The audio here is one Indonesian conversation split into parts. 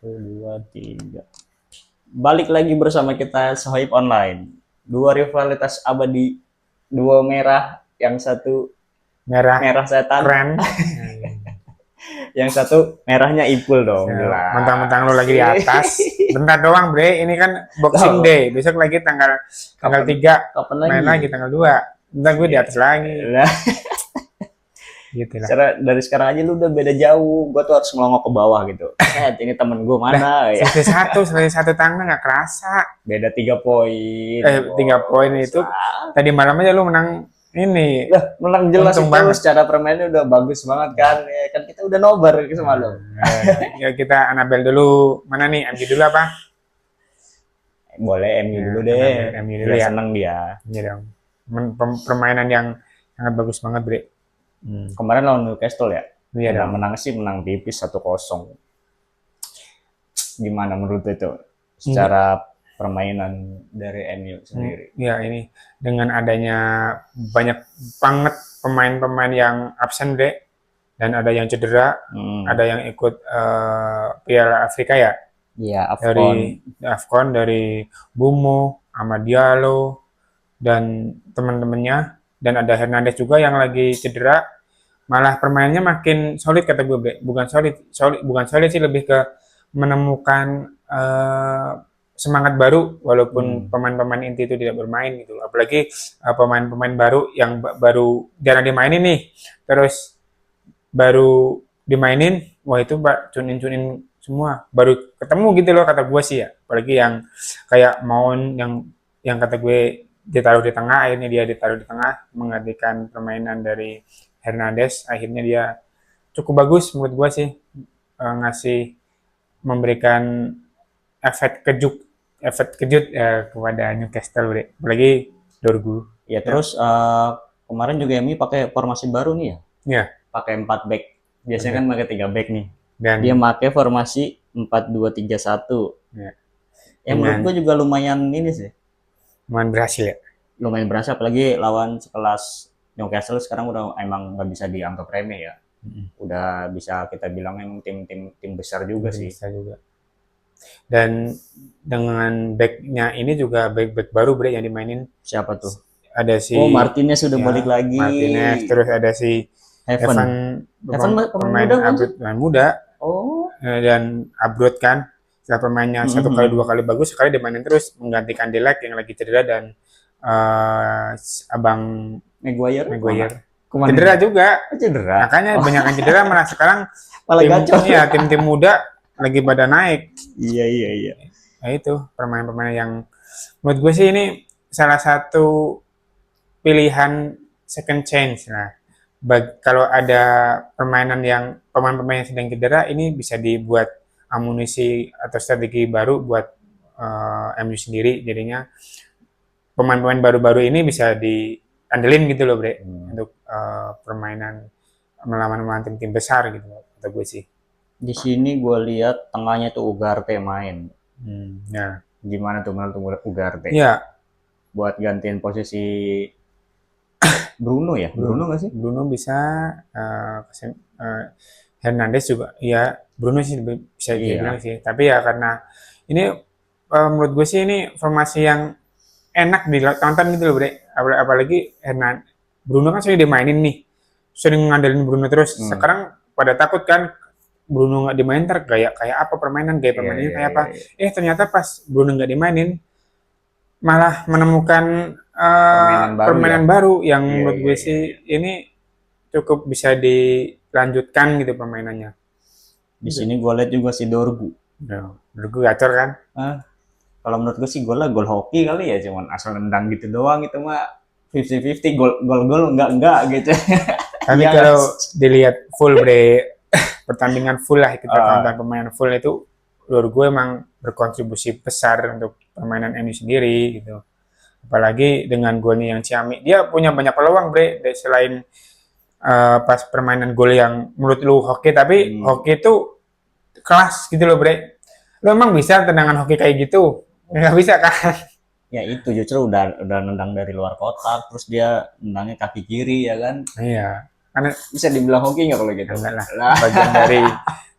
Dua, tiga. Balik lagi bersama kita Sohib Online. Dua rivalitas abadi, dua merah, yang satu Merah merah setan, keren. yang satu merahnya Ipul dong, Ya, jelas. mentang-mentang lu lagi di atas. Bentar doang, Bre. Ini kan Boxing Loh, Day. Besok lagi tanggal tanggal kapan 3 kapan main lagi? lagi tanggal 2. Bentar gue di atas lagi. Nah, Gitu lah. secara dari sekarang aja lu udah beda jauh. Gua tuh harus ngelongok ke bawah gitu. Ini temen gue Dah, mana ya? selesai satu tangga nggak kerasa. Beda 3 poin, 3 poin itu bos. tadi malam aja lu menang ini. Lah, menang jelas Untung itu, banget. secara permainnya udah bagus banget kan. Ya, kan kita udah nobar semalam. Ya kita Anabel dulu. Mana nih? MG dulu apa? Boleh MU Ya, dulu deh. MU dulu Udah ya. seneng dia. Iya dong. Permainan yang sangat bagus banget, Bre. Kemarin lawan Newcastle ya. Iya dong. Menang sih menang tipis 1-0. Gimana menurut itu? Secara permainan dari MU sendiri. Ya ini dengan adanya banyak banget pemain-pemain yang absen deh, dan ada yang cedera, ada yang ikut Piala Afrika ya, Iya, AFCON. dari AFCON, dari Bumo, Amad Diallo, dan teman-temannya, dan ada Hernandez juga yang lagi cedera. Malah permainannya makin solid kata gue, Bre. Bukan solid sih, lebih ke menemukan semangat baru walaupun pemain-pemain inti itu tidak bermain gitu. Apalagi pemain-pemain baru yang baru jarang dimainin nih, terus baru dimainin, wah itu cunin semua, baru ketemu gitu loh kata gue sih ya. Apalagi yang kayak Maun yang kata gue ditaruh di tengah, akhirnya dia ditaruh di tengah menggantikan permainan dari Hernandez, akhirnya dia cukup bagus menurut gue sih, ngasih, memberikan efek kejut ya kepada Newcastle, apalagi Dorgu. Ya terus kemarin juga MU pakai formasi baru nih ya. Ya, Pakai 4 back. Biasanya kan pakai 3 back nih. dan Dia pakai formasi 4-2-3-1. ya, Ya menurut dengan gue juga lumayan ini sih. berhasil ya. Lumayan berasa, apalagi lawan sekelas Newcastle sekarang udah emang nggak bisa dianggap remeh ya. Udah bisa kita bilang emang tim besar juga sih. Bisa juga. Dan dengan backnya ini juga back baru, Bre, yang dimainin. Siapa tuh? Ada si Oh, Martinez sudah ya, balik lagi. Martinez, terus ada si Heaven. Heaven pemain muda kan? pemain muda, Oh. dan Abrot kan. Setelah pemainnya satu kali dua kali bagus, sekali dimainin terus menggantikan Delek yang lagi cedera, dan Abang Maguire. cedera juga. Cedera. Makanya banyak yang cedera, malah sekarang Malah gacor. ya tim-tim muda lagi pada naik. Iya. Nah itu pemain-pemain yang menurut gue sih ini salah satu pilihan second chance. Nah, kalau ada pemain-pemain yang sedang cedera, ini bisa dibuat amunisi atau strategi baru buat MU sendiri. Jadinya pemain-pemain baru-baru ini bisa diandelin gitu loh, Bre, untuk permainan melawan tim-tim besar gitu kata gue sih. Di sini gue lihat tengahnya tuh Ugarte main. Ya. Gimana tuh menurut Ugarte? Ya. Buat gantiin posisi Bruno ya? Bruno nggak sih? Bruno bisa, Hernandez juga. Ya, Bruno sih bisa dibilang sih. Tapi ya karena ini menurut gue sih ini formasi yang enak ditonton gitu loh, Bre. Apalagi Bruno kan sering dimainin nih. Sering ngandelin Bruno terus. Sekarang pada takut kan Bruno nggak dimainin, kayak apa gaya permainannya kayak apa. Ternyata pas Bruno nggak dimainin, malah menemukan permainan baru yang menurut gue sih ini cukup bisa dilanjutkan gitu permainannya. Di sini gue lihat juga si Dorgu. Dorgu gacor kan? Kalau menurut gue sih gol hoki kali ya, cuman asal nendang gitu doang, itu mah 50-50, gol enggak gitu. Tapi kalau dilihat full, Bre, pertandingan full lah, kita tonton pemain full itu, menurut gue emang berkontribusi besar untuk permainan MU sendiri gitu. Apalagi dengan golnya yang Ciamik, dia punya banyak peluang, Bre, selain pas permainan gol yang menurut lu hoki, tapi hoki itu kelas gitu loh, Bre. Lu emang bisa tendangan hoki kayak gitu? Nggak bisa kan? Ya itu justru udah nendang dari luar kotak, terus dia nendangnya kaki kiri ya kan? Iya. Karena bisa dibilang hoki nggak kalau gitu? Enggak lah. Bagian dari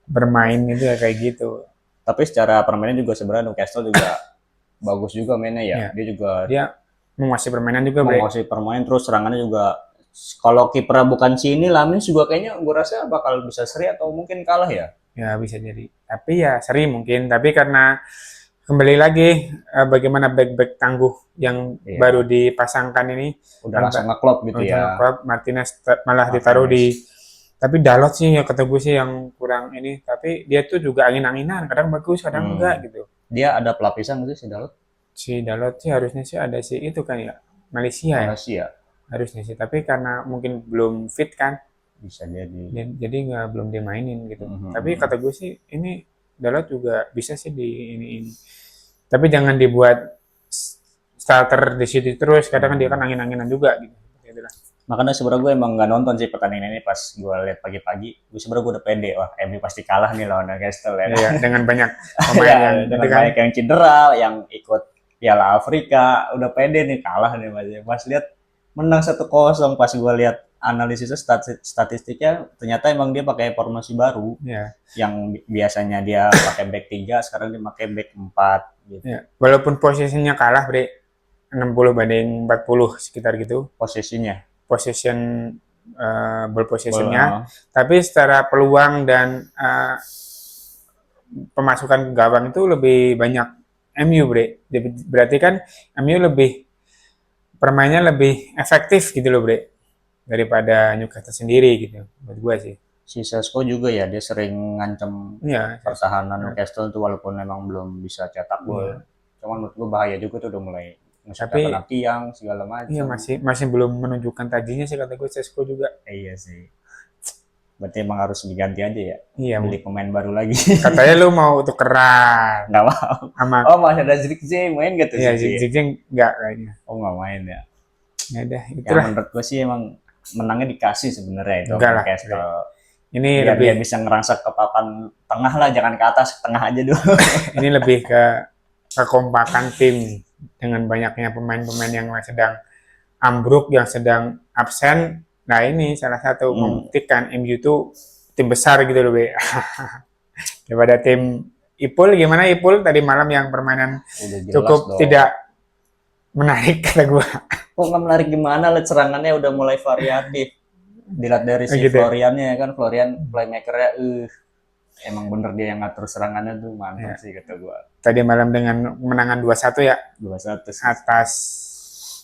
bermain itu ya kayak gitu. Tapi secara permainan juga sebenarnya Newcastle juga bagus juga mainnya ya. Ya, Dia juga dia menguasai permainan juga, Bre. menguasai permainan, terus serangannya juga, kalau kipernya bukan si ini Lamins juga kayaknya gue rasa bakal bisa seri atau mungkin kalah ya. Ya bisa jadi. Tapi ya seri mungkin. Tapi karena kembali lagi bagaimana back-back tangguh yang Iya. baru dipasangkan ini Udah langsung ngeklop gitu ya. Klopp, Martinez malah Martinez. ditaruh di. Tapi Dalot sih ya kata gue sih yang kurang ini. Tapi dia tuh juga angin-anginan. Kadang bagus, kadang enggak gitu. Dia ada pelapisan gitu sih Dalot. Si Dalot sih harusnya sih ada sih itu kan ya. Malaysia ya. Malaysia Harusnya sih. Tapi karena mungkin belum fit kan. bisa jadi. Jadi nggak belum dimainin gitu. Mhm. Tapi kata gue sih ini Dalot juga bisa sih di ini. Tapi jangan dibuat starter di situ terus. Kadang kan dia kan angin-anginan juga gitu. Itulah. Makanya sebenarnya gue emang nggak nonton sih pertandingan ini, pas gue lihat pagi-pagi, gue sebenarnya gue udah pede, wah MU pasti kalah nih lawan Newcastle ya. Iya, dengan banyak pemain Ya, yang dengan gitu kan. banyak yang cedera, yang ikut Piala Afrika, udah pede nih kalah nih Mas. Pas lihat menang 1-0, pas gue lihat analisisnya statistiknya, ternyata emang dia pakai formasi baru. Iya. Yang biasanya dia pakai back 3, sekarang dia pakai back 4 gitu. Iya. Walaupun posisinya kalah, Bre, 60 banding 40 sekitar gitu. Posisinya. Possession ball possessionnya, tapi secara peluang dan pemasukan ke gawang itu lebih banyak MU, Bre. Berarti kan MU lebih permainnya lebih efektif gitu loh, Bre, daripada Newcastle sendiri gitu. Buat gue sih. Si Sesko juga ya, dia sering ngancem Iya, pertahanan Newcastle tuh, walaupun memang belum bisa cetak gol. Iya. Cuman menurut gue bahaya juga tuh, udah mulai Tapi kena tiang segala macam. iya masih belum menunjukkan tajinya sih kata gue Sesko juga. Iya sih. Berarti emang harus diganti aja ya. Iya, Beli pemain baru lagi. katanya lu mau tukeran Nggak mau. sama Oh, masih ada Zirkzee main gak tuh? iya Zirkzee? Zigzag enggak kayaknya. Oh, nggak main ya. Ya udah, Ya itulah. menurut gue sih emang menangnya dikasih sebenarnya itu Enggak lah. Newcastle. Ini Biar lebih dia bisa ngerangsak ke papan tengah lah, jangan ke atas, tengah aja dulu. ini lebih ke kekompakan tim dengan banyaknya pemain-pemain yang sedang ambruk, yang sedang absen. Nah, ini salah satu membuktikan MU itu tim besar gitu loh, Be. Daripada tim Ipul, gimana Ipul tadi malam yang permainan Udah jelas cukup dong. tidak menarik kata gua. Kok nggak menarik gimana, lihat serangannya udah mulai variatif. Dilihat dari si Gitu. Floriannya kan, Florian playmakernya, emang bener dia yang ngatur serangannya tuh, mantap sih kata gua. Tadi malam dengan kemenangan 2-1 ya 2-1 sih. atas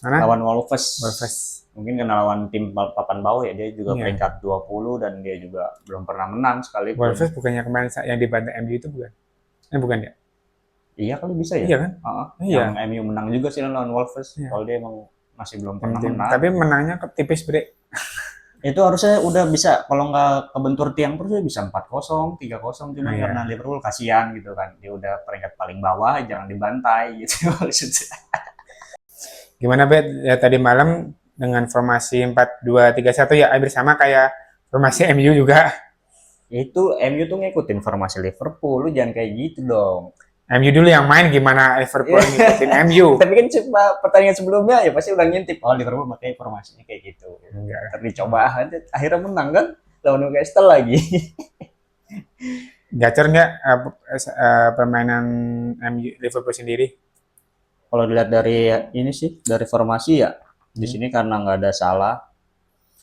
mana? Lawan Wolves. Wolves. Mungkin karena lawan tim papan bawah ya, dia juga Iya. peringkat 20 dan dia juga belum pernah menang sekalipun. Wolves bukannya kemarin yang dibantai MU itu bukan? Bukan ya? Iya kali bisa ya? Iya kan? Iya. Yang MU menang juga sih lawan Wolves. Iya. Kalau dia emang masih belum pernah menang. Tapi menangnya tipis, Bre. Itu harusnya udah bisa, kalau nggak kebentur tiang terus dia bisa 4-0, 3-0, cuma Iya. karena Liverpool kasihan gitu kan. Dia udah peringkat paling bawah, jangan dibantai gitu maksudnya. Gimana, Bet? Ya tadi malam dengan formasi 4-2-3-1 ya hampir sama kayak formasi MU juga. Itu MU tuh ngikutin formasi Liverpool, lu jangan kayak gitu dong. MU dulu yang main, gimana Liverpool ngikutin MU? Tapi kan coba pertandingan sebelumnya ya pasti udah ngintip, oh Liverpool pakai formasinya kayak gitu. Enggak. Tapi coba aja, akhirnya menang kan lawan Newcastle lagi. Gacor nggak permainan MU Liverpool sendiri? Kalau dilihat dari ini sih, dari formasi ya, di sini karena nggak ada salah,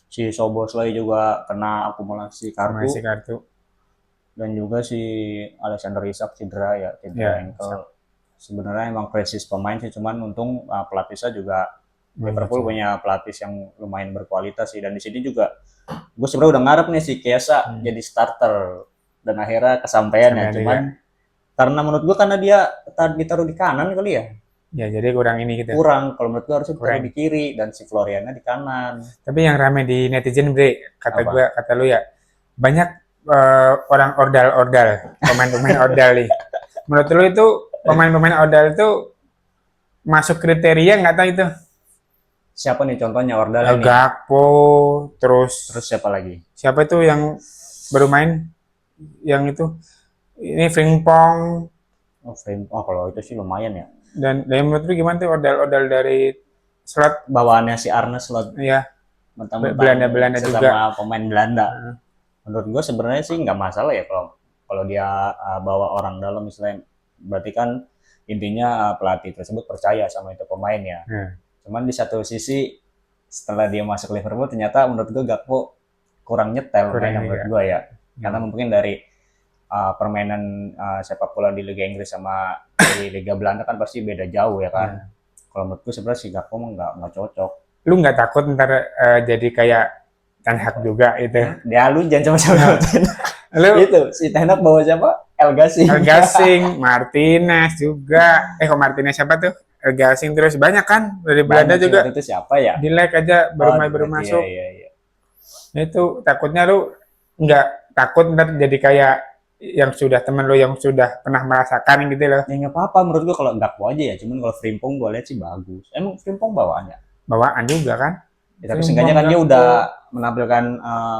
si Szoboszlai juga kena akumulasi kartu, Masih kartu. dan juga si Alexander Isak cedera ya, cedera ankle. Sebenarnya emang krisis pemain sih, cuman untung pelatihnya juga Liverpool punya pelatih yang lumayan berkualitas sih, dan di sini juga gue sebenarnya udah ngarep nih si Chiesa jadi starter, dan akhirnya kesampaian ya, cuman karena menurut gue karena dia ditaruh di kanan kali ya. Ya, jadi kurang ini gitu. Kurang, kalau menurut gue harusnya ditaruh di kiri dan si Floriannya di kanan. Tapi yang rame di netizen, Bre, kata lu ya, banyak orang ordal, pemain-pemain ordal nih. Menurut lu itu pemain-pemain ordal itu masuk kriteria nggak tahu itu? Siapa nih contohnya ordal ini? Gakpo, terus siapa lagi? Siapa itu yang baru main? Yang itu? Ini Frimpong. Oh, kalau itu sih lumayan ya. Dan menurut lu gimana tuh ordal-ordal dari Slot? Bawaannya si Arne Slot. Iya. Belanda juga. Sama pemain Belanda. Menurut gue sebenarnya sih nggak masalah ya kalau kalau dia bawa orang dalam misalnya, berarti kan intinya pelatih tersebut percaya sama itu pemain ya. Ya, Cuman di satu sisi setelah dia masuk Liverpool ternyata menurut gue Gakpo kurang nyetel kurang mainnya menurut ya. gue ya. Ya, Karena mungkin dari permainan sepak bola di Liga Inggris sama di Liga Belanda kan pasti beda jauh ya kan. ya. Kalau menurut gue sebenarnya si Gakpo mah nggak cocok. Lu nggak takut ntar jadi kayak Ten Hag juga itu? Dia lu jangan sama-sama Lu itu si Ten Hag bawa siapa? El Gassi. El Gasing, Martinez juga. Kok Martinez siapa tuh? El Gasing terus banyak kan dari Belanda Banyak sih juga. waktu itu siapa ya? Di leg aja baru baru Iya, masuk. iya, iya. Nah, itu takutnya lu nggak takut ntar jadi kayak yang sudah temen lu yang sudah pernah merasakan gitu loh. Ya nggak apa-apa menurut gua kalau Gakpo aja ya. Cuman kalau Frimpong gua lihat sih bagus. Emang Frimpong bawaannya. Bawaan juga kan. Ya, tapi seenggaknya kan dia Gakpo. udah menampilkan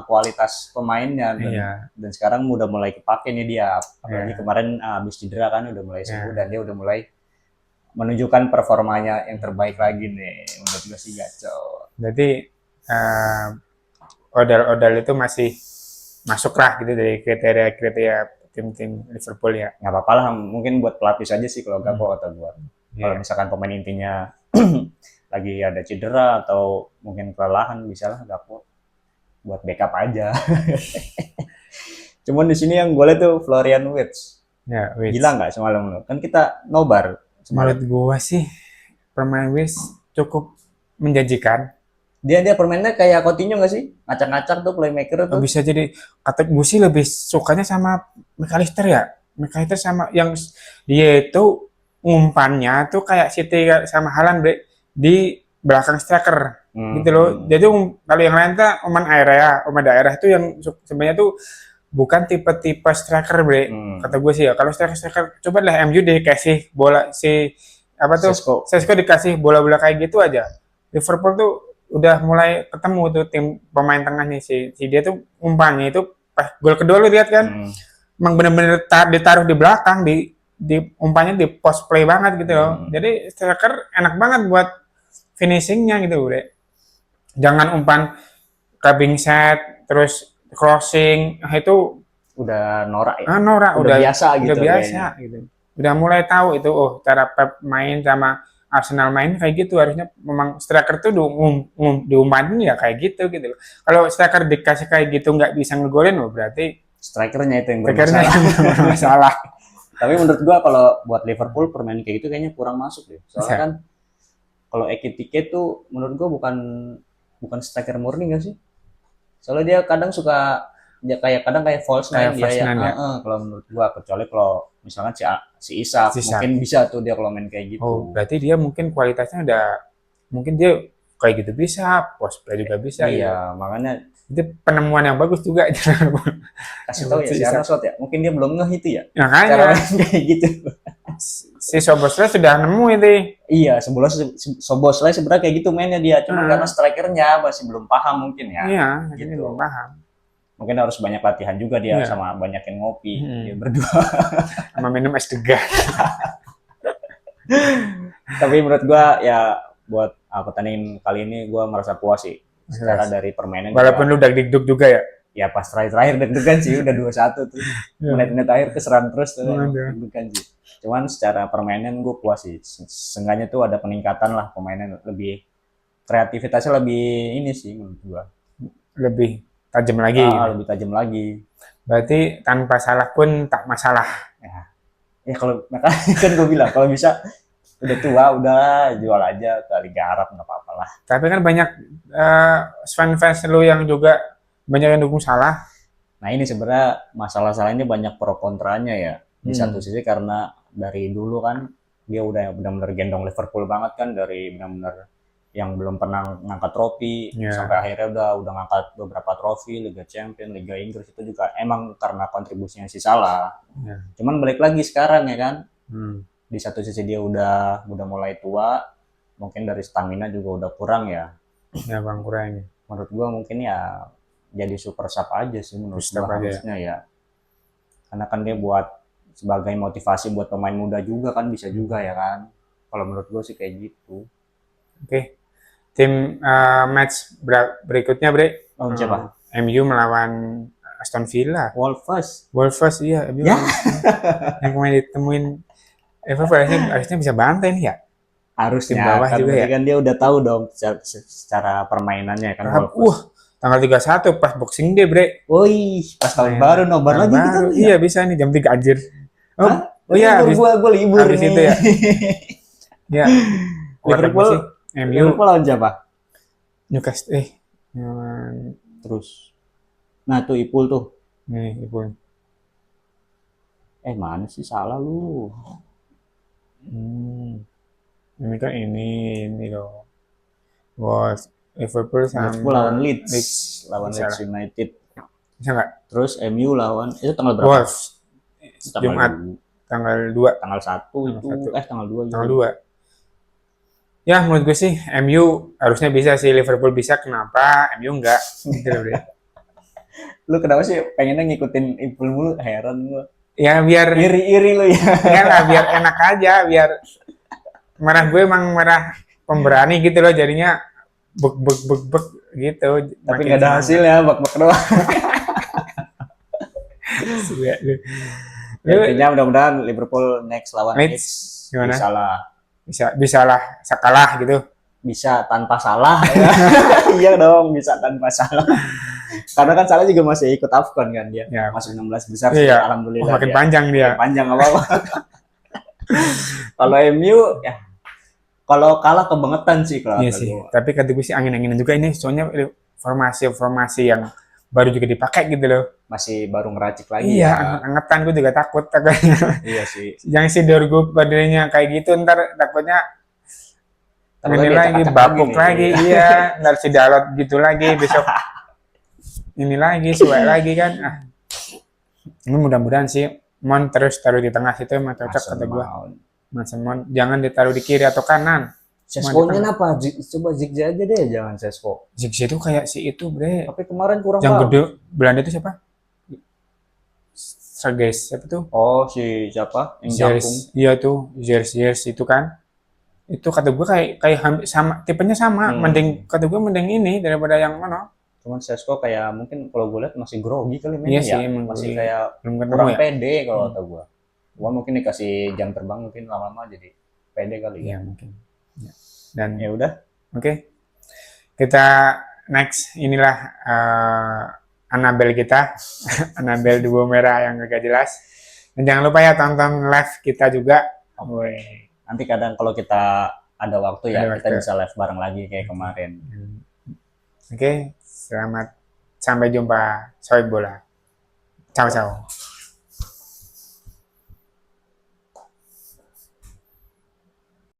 kualitas pemainnya Iya, dan sekarang udah mulai kepake nih dia. Apalagi iya, kemarin habis cedera kan udah mulai sembuh iya. dan dia udah mulai menunjukkan performanya yang terbaik lagi nih. Menurut gua sih gacor. Jadi eh, odal-odal itu masih masuk lah gitu dari kriteria-kriteria tim-tim Liverpool ya. Nggak apa-apa lah, mungkin buat pelapis aja sih kalau Gakpo Hmm. atau gua. Kalau Iya. misalkan pemain intinya lagi ada cedera atau mungkin kelelahan bisa lah Gakpo buat backup aja. Cuman di sini yang gue lihat tuh Florian Wirtz. Ya, wis. Gila nggak semalam lu? Kan kita nobar Menurut semalam. gua sih permainan Wis cukup menjanjikan. Dia permainnya kayak Coutinho nggak sih? Ngacak-ngacak tuh playmaker tuh. Bisa jadi kata gue sih lebih sukanya sama McAllister ya. McAllister sama yang dia itu umpannya tuh kayak City sama Haaland Bre, di belakang striker gitu loh. Jadi kalau yang lain tuh umpan daerah itu yang sebenarnya tuh bukan tipe-tipe striker Bre. Kata gue sih ya, kalau striker coba lah MU dikasih bola si apa tuh Sesko. Sesko dikasih bola-bola kayak gitu aja. Liverpool tuh udah mulai ketemu tuh tim pemain tengahnya si dia tuh umpannya itu pas gol kedua lu lihat kan emang bener-bener ditaruh di belakang di umpannya di post play banget gitu loh. Jadi striker enak banget buat finishingnya gitu udah. Jangan umpan clubbing set terus crossing itu Udah norak ya. norak Udah biasa gitu udah biasa kayaknya. gitu. Udah mulai tahu itu cara Pep main sama Arsenal main kayak gitu harusnya memang striker tuh diumpanin ya kayak gitu gitu loh. Kalau striker dikasih kayak gitu nggak bisa ngegolin oh berarti Strikernya itu yang strikernya bermasalah. yang bermasalah. Tapi menurut gua kalau buat Liverpool permainan kayak gitu kayaknya kurang masuk deh. Soalnya kan kalau Ekitike tuh menurut gua bukan bukan striker murni nggak sih? Soalnya dia kadang suka dia kadang kayak false nine Kayak dia false ya. nine ya. Kalau menurut gua kecuali kalau misalkan si Isak Si Isak. mungkin bisa tuh dia kalau main kayak gitu. Oh, berarti dia mungkin kualitasnya udah mungkin dia kayak gitu bisa, post play juga bisa gitu. Iya, makanya Itu penemuan yang bagus juga. kasih tahu ya Si si Isak. Arnaud ya. Mungkin dia belum ngeh itu ya. Cara Makanya main kayak gitu. si Soboslai sudah nemu itu. Iya, Soboslai sebenarnya kayak gitu mainnya dia, cuma karena strikernya masih belum paham mungkin ya. Iya, Gitu. ini belum paham. Mungkin harus banyak latihan juga dia Iya. sama banyakin ngopi dia berdua. Sama minum es degan. Tapi menurut gua ya buat pertandingan kali ini gua merasa puas sih. Secara dari permainan Walaupun juga, lu udah dikduk juga ya. ya pas terakhir deg-degan sih udah 2-1 tuh. Iya. Menit-menit akhir keserang terus tuh Iya. deg-degan sih. Cuman secara permainan gue puas sih. Seenggaknya tuh ada peningkatan lah pemainan lebih kreativitasnya lebih ini sih menurut gua. Lebih tajam lagi. Lebih tajam lagi. Berarti tanpa salah pun tak masalah. Ya kalau makanya kan gue bilang kalau bisa udah tua udah jual aja ke Liga Arab nggak apa-apa lah. Tapi kan banyak fans lu yang juga banyak yang dukung Salah. Nah ini sebenarnya masalah-masalah ini banyak pro kontranya ya. Di satu sisi karena dari dulu kan dia udah benar-benar gendong Liverpool banget kan dari benar-benar yang belum pernah ngangkat trofi sampai akhirnya udah ngangkat beberapa trofi Liga Champions, Liga Inggris itu juga emang karena kontribusinya si Salah. Cuman balik lagi sekarang ya kan. Di satu sisi dia udah mulai tua, mungkin dari stamina juga udah kurang ya. Ya bang kurang. Menurut gua mungkin ya jadi super sub aja sih menurut gua harusnya ya. Karena kan dia buat sebagai motivasi buat pemain muda juga kan bisa juga ya kan. Kalau menurut gua sih kayak gitu. Oke. Tim match berikutnya Bre. Siapa? MU melawan Aston Villa. Wolves. Wolves iya, MU. Ya. Yang kemarin ditemuin Liverpool harusnya bisa bantai nih ya. Tim Harusnya bawah kan juga berarti ya. kan dia udah tahu dong secara permainannya kan Wolves. Tanggal 31 pas Boxing Day, Bre. Woi, pas tahun Main baru nobar tahun lagi kita baru. tuh Iya, ya. bisa nih jam 3 anjir. Oh, Hah? oh iya, libur habis gua libur habis nih. itu ya. Ya, Liverpool sih? MU Liverpool lawan siapa? Newcastle Terus. Nah, tuh Ipul tuh. nih Liverpool. Mana sih salah lu? Ini kan ini loh. Wolves, Liverpool sama Liverpool lawan Leeds. Lawan Bisa Leeds lah. United. Bisa nggak? Terus MU lawan itu tanggal berapa? Wolves Tanggal Jumat tanggal 2. tanggal 1 itu. Tanggal 2 Tanggal 2. Ya, menurut gue sih MU harusnya bisa sih, Liverpool bisa, kenapa MU enggak? Gitu loh, Bre. Lu kenapa sih pengennya ngikutin Ipul mulu? Heran gua. Ya biar Iri-iri lu ya. enggak lah, biar enak aja, biar marah gue emang marah pemberani gitu loh, jadinya bek gitu. Tapi nggak ada hasilnya, bak-bak doang. Ya, intinya mudah-mudahan Liverpool next lawan Leeds bisa lah kalah gitu. Bisa tanpa salah ya. Iya dong, bisa tanpa salah. Karena kan Salah juga masih ikut AFCON kan dia. Ya. Masuk 16 besar Iya. alhamdulillah. Makin panjang dia. Makin panjang apa-apa. Kalau MU ya kalau kalah kebangetan sih kalau Iya sih. Tapi kata gue sih angin-anginan juga ini, soalnya formasi yang baru juga dipakai gitu loh. Masih baru ngeracik lagi. Iya, angetan gue juga takut. Iya sih. Yang si Dorgo padanya kayak gitu, ntar takutnya ini lagi bapuk lagi. Iya, ntar si Dalot gitu lagi besok. Ini lagi, suai lagi kan. Ini mudah-mudahan sih Mon terus taruh di tengah situ emang cocok kata gue. Mon jangan ditaruh di kiri atau kanan. Sesko-nya apa? Coba Zigze aja deh, jangan Sesko. Zigze itu kayak si itu, Bre. Tapi kemarin kurang yang gede Belanda itu siapa? Sergeis siapa tuh? Oh, si siapa? Yang Jakung. Iya tuh, Zers itu kan. Itu kata gue kayak hampir sama, tipenya sama. Mending kata gue mending ini daripada yang mana? Cuman Sesko kayak mungkin kalau gue lihat masih grogi kali mainnya. Iya sih, masih kayak kurang pede kalau kata gue. Gua mungkin dikasih jam terbang mungkin lama-lama jadi pede kali ya. Mungkin. Ya. Dan ya udah. Oke. Kita next inilah Annabelle kita. Annabelle duo merah yang agak jelas. Dan jangan lupa ya tonton live kita juga. Nanti kadang kalau kita ada waktu ya kita bisa live bareng lagi kayak kemarin. Oke, selamat sampai jumpa Soy Bola. Ciao.